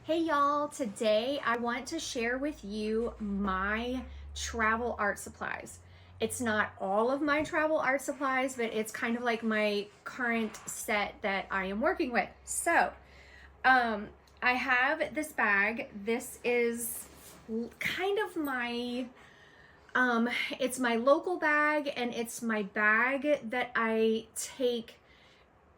Hey y'all, today I want to share with you my travel art supplies. It's not all of my travel art supplies, but it's kind of like my current set that I am working with. So, I have this bag. This is kind of my, it's my local bag, and it's my bag that I take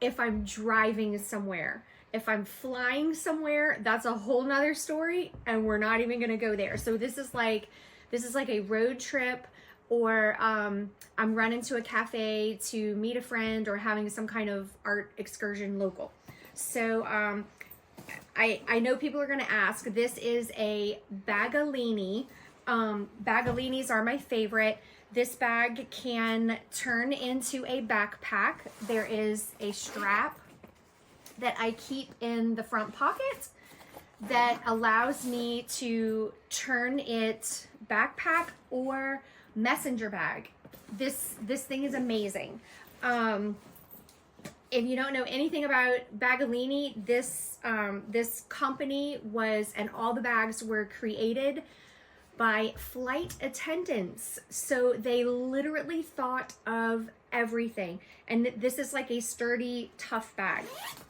if I'm driving somewhere. If I'm flying somewhere, that's a whole nother story, and we're not even gonna go there. So this is like a road trip, or I'm running to a cafe to meet a friend, or having some kind of art excursion local. So I know people are gonna ask. This is a Baggallini. Baggalinis are my favorite. This bag can turn into a backpack. There is a strap that I keep in the front pocket that allows me to turn it backpack or messenger bag. This thing is amazing. If you don't know anything about Baggallini, this company was, and all the bags were created by flight attendants. So they literally thought of everything. And this is like a sturdy, tough bag.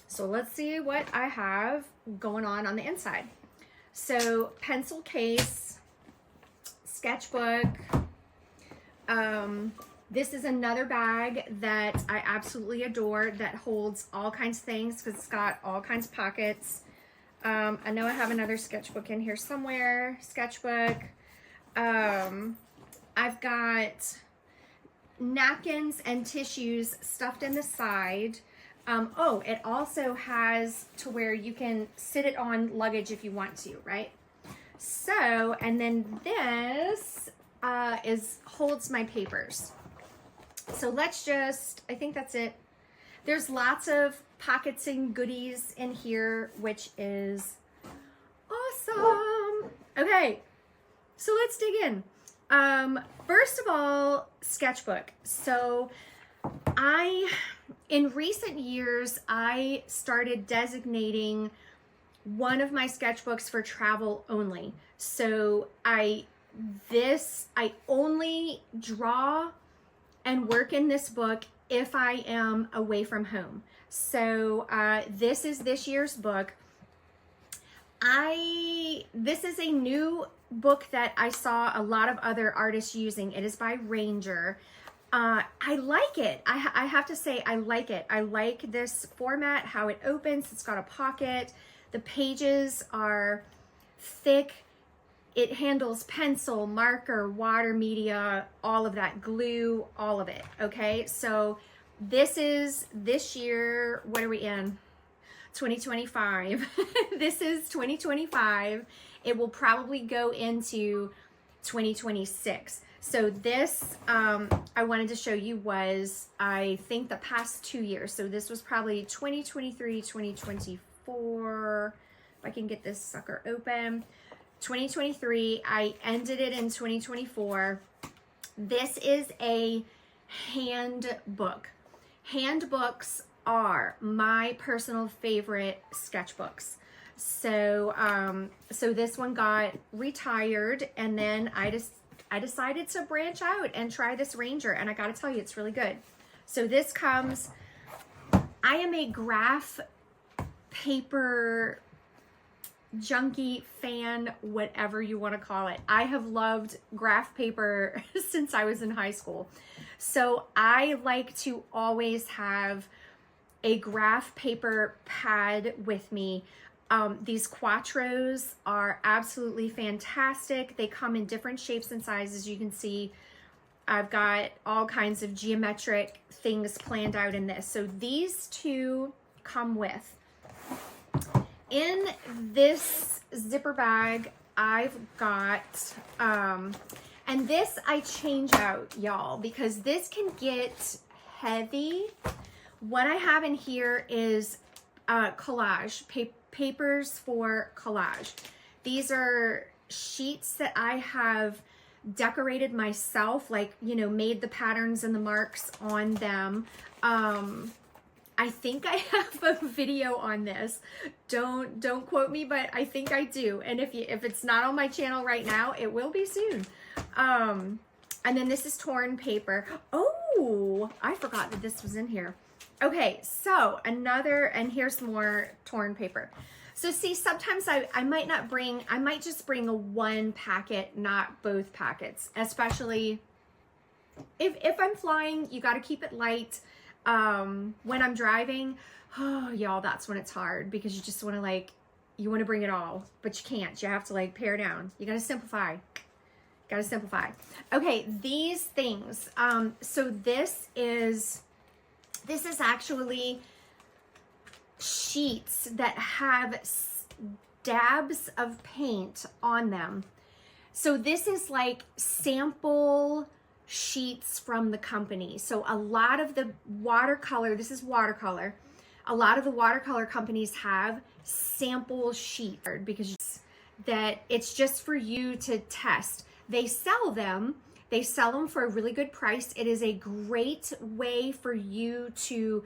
So let's see what I have going on the inside. So pencil case, sketchbook. This is another bag that I absolutely adore, that holds all kinds of things because it's got all kinds of pockets. I know I have another sketchbook in here somewhere. Sketchbook. I've got napkins and tissues stuffed in the side. Oh, it also has to where you can sit it on luggage if you want to, right? So, and then this holds my papers. So let's just, I think that's it. There's lots of pockets and goodies in here, which is awesome. Okay, so let's dig in. First of all, sketchbook. So in recent years, I started designating one of my sketchbooks for travel only. So I only draw and work in this book if I am away from home. So this is this year's book. This is a new book that I saw a lot of other artists using. It is by Ranger. I like it. I have to say, I like it. I like this format, how it opens. It's got a pocket. The pages are thick. It handles pencil, marker, water media, all of that, glue, all of it. Okay, so this is this year. What are we in? 2025. This is 2025. It will probably go into 2026. So this, I wanted to show you was, I think, the past 2 years. So this was probably 2023, 2024. If I can get this sucker open. 2023, I ended it in 2024. This is a handbook. Handbooks are my personal favorite sketchbooks. So so this one got retired, and then I decided to branch out and try this Ranger, and I gotta tell you, it's really good. So this comes, I am a graph paper junkie fan, whatever you want to call it. I have loved graph paper since I was in high school. So I like to always have a graph paper pad with me. These Quatros are absolutely fantastic. They come in different shapes and sizes. You can see I've got all kinds of geometric things planned out in this. So these two come with. In this zipper bag, I've got, and this I change out, y'all, because this can get heavy. What I have in here is collage, papers for collage. These are sheets that I have decorated myself, like, you know, made the patterns and the marks on them. I think I have a video on this. Don't quote me, but I think I do. And if it's not on my channel right now, it will be soon. And then this is torn paper. Oh, I forgot that this was in here. Okay, so and here's more torn paper. So see, sometimes I might just bring a one packet, not both packets, especially if I'm flying. You got to keep it light. When I'm driving, oh y'all, that's when it's hard, because you just want to you want to bring it all, but you can't. You have to pare down. You got to simplify. Got to simplify. Okay, these things. So this is actually sheets that have dabs of paint on them. So this is like sample sheets from the company. So a lot of the watercolor, this is watercolor. A lot of the watercolor companies have sample sheets because that it's just for you to test. They sell them for a really good price. It is a great way for you to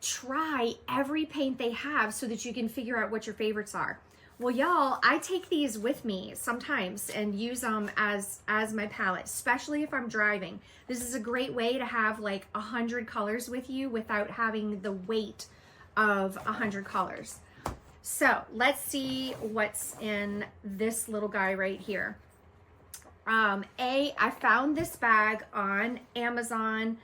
try every paint they have so that you can figure out what your favorites are. Well, y'all, I take these with me sometimes and use them as my palette, especially if I'm driving. This is a great way to have 100 colors with you without having the weight of 100 colors. So let's see what's in this little guy right here. I found this bag on Amazon.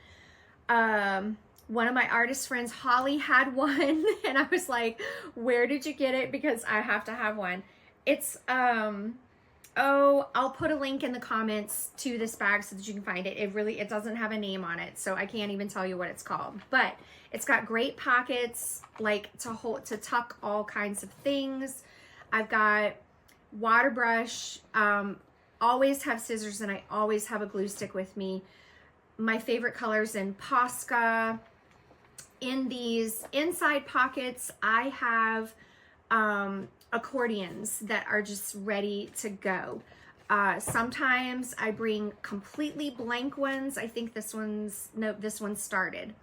One of my artist friends, Holly, had one, and I was like, where did you get it? Because I have to have one. It's, I'll put a link in the comments to this bag so that you can find it. It doesn't have a name on it, so I can't even tell you what it's called. But it's got great pockets, to tuck all kinds of things. I've got water brush, always have scissors, and I always have a glue stick with me. My favorite colors in Posca. In these inside pockets, I have accordions that are just ready to go. Sometimes I bring completely blank ones. I think this one's started.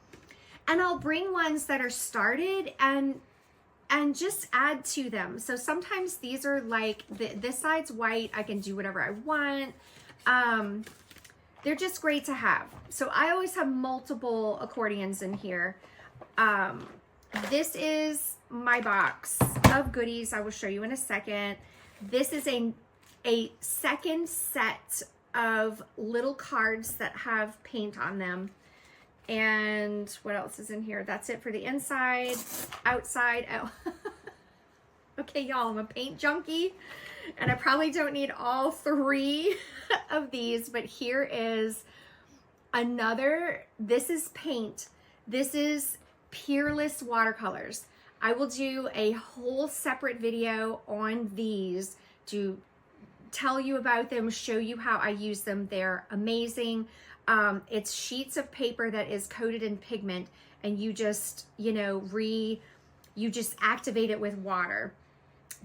And I'll bring ones that are started and just add to them. So sometimes these are this side's white. I can do whatever I want. They're just great to have. So I always have multiple accordions in here. This is my box of goodies. I will show you in a second. This is a second set of little cards that have paint on them. And what else is in here? That's it for the inside. Outside. Oh. Okay, y'all, I'm a paint junkie, and I probably don't need all three of these, but here is another. This is paint. This is Peerless watercolors. I will do a whole separate video on these to tell you about them, show you how I use them. They're amazing. It's sheets of paper that is coated in pigment, and you just, you just activate it with water.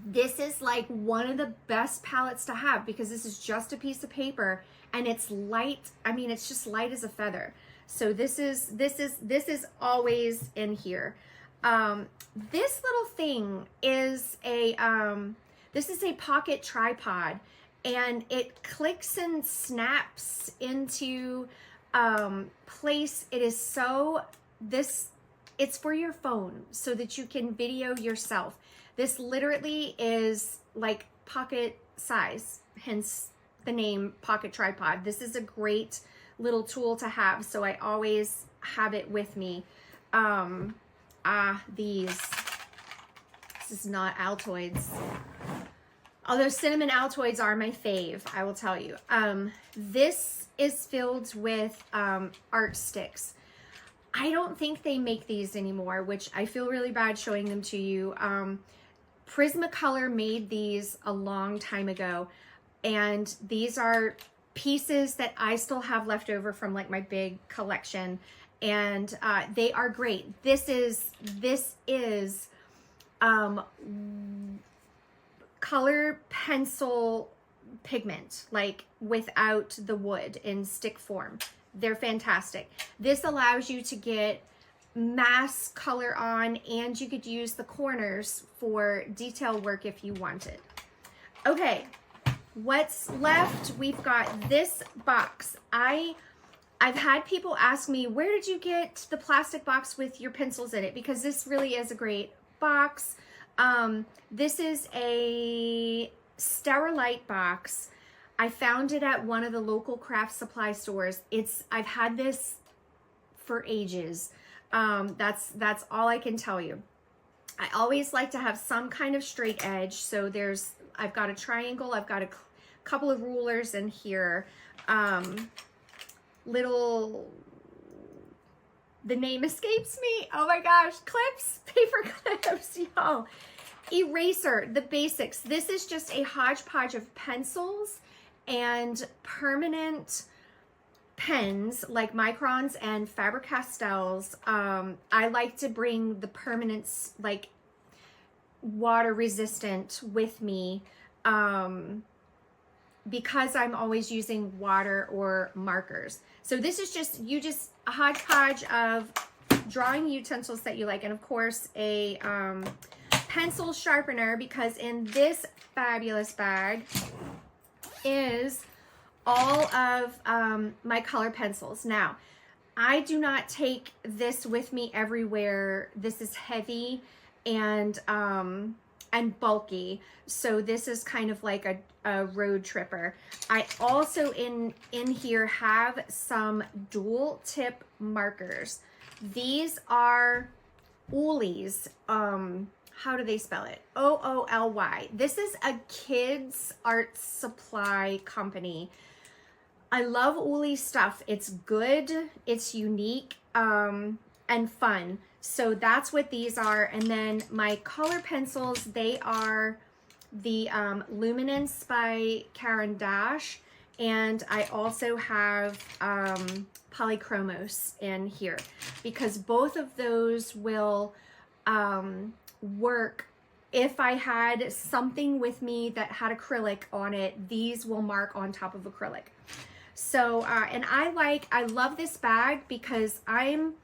This is one of the best palettes to have because this is just a piece of paper and it's light. I mean, it's just light as a feather. So this is always in here. This little thing is this is a pocket tripod, and it clicks and snaps into place. It is it's for your phone so that you can video yourself. This literally is pocket size, hence the name pocket tripod. This is a great little tool to have, so I always have it with me. This is not Altoids, although cinnamon Altoids are my fave, I will tell you. This is filled with art sticks. I don't think they make these anymore, which I feel really bad showing them to you. Prismacolor made these a long time ago, and these are pieces that I still have left over from my big collection, and they are great. This is color pencil pigment, without the wood, in stick form. They're fantastic. This allows you to get mass color on, and you could use the corners for detail work if you wanted. Okay, what's left? We've got this box. I've had people ask me, where did you get the plastic box with your pencils in it? Because this really is a great box. This is a Sterilite box. I found it at one of the local craft supply stores. I've had this for ages. That's all I can tell you. I always like to have some kind of straight edge. So I've got a triangle. I've got a couple of rulers in here. The name escapes me. Oh my gosh, clips, paper clips, y'all. Eraser, the basics. This is just a hodgepodge of pencils and permanent pens like Microns and Faber-Castells. I like to bring the permanents, like water resistant, with me because I'm always using water or markers. So this is just a hodgepodge of drawing utensils that you like, and of course a pencil sharpener, because in this fabulous bag is all of my color pencils. Now, I do not take this with me everywhere. This is heavy and bulky, so this is kind of like a road tripper. I also in here have some dual tip markers. These are OOLYs. How do they spell it? OOLY. This is a kids art supply company. I love OOLY stuff. It's good, it's unique, and fun. So that's what these are. And then my color pencils, they are the Luminance by Caran d'Ache. And I also have Polychromos in here, because both of those will work. If I had something with me that had acrylic on it, these will mark on top of acrylic. So, and I love this bag because I'm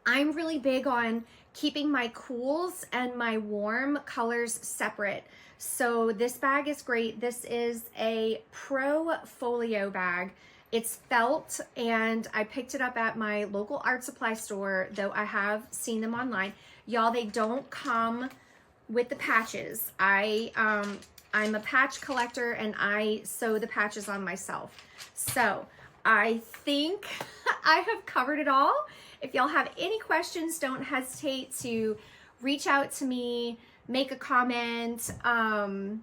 really big on keeping my cools and my warm colors separate. So this bag is great. This is a ProFolio bag. It's felt, and I picked it up at my local art supply store, though I have seen them online. Y'all, they don't come with the patches. I'm a patch collector, and I sew the patches on myself. So I think I have covered it all. If y'all have any questions, don't hesitate to reach out to me, make a comment, and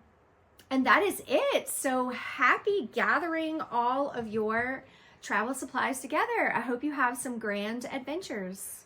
that is it. So happy gathering all of your travel supplies together. I hope you have some grand adventures.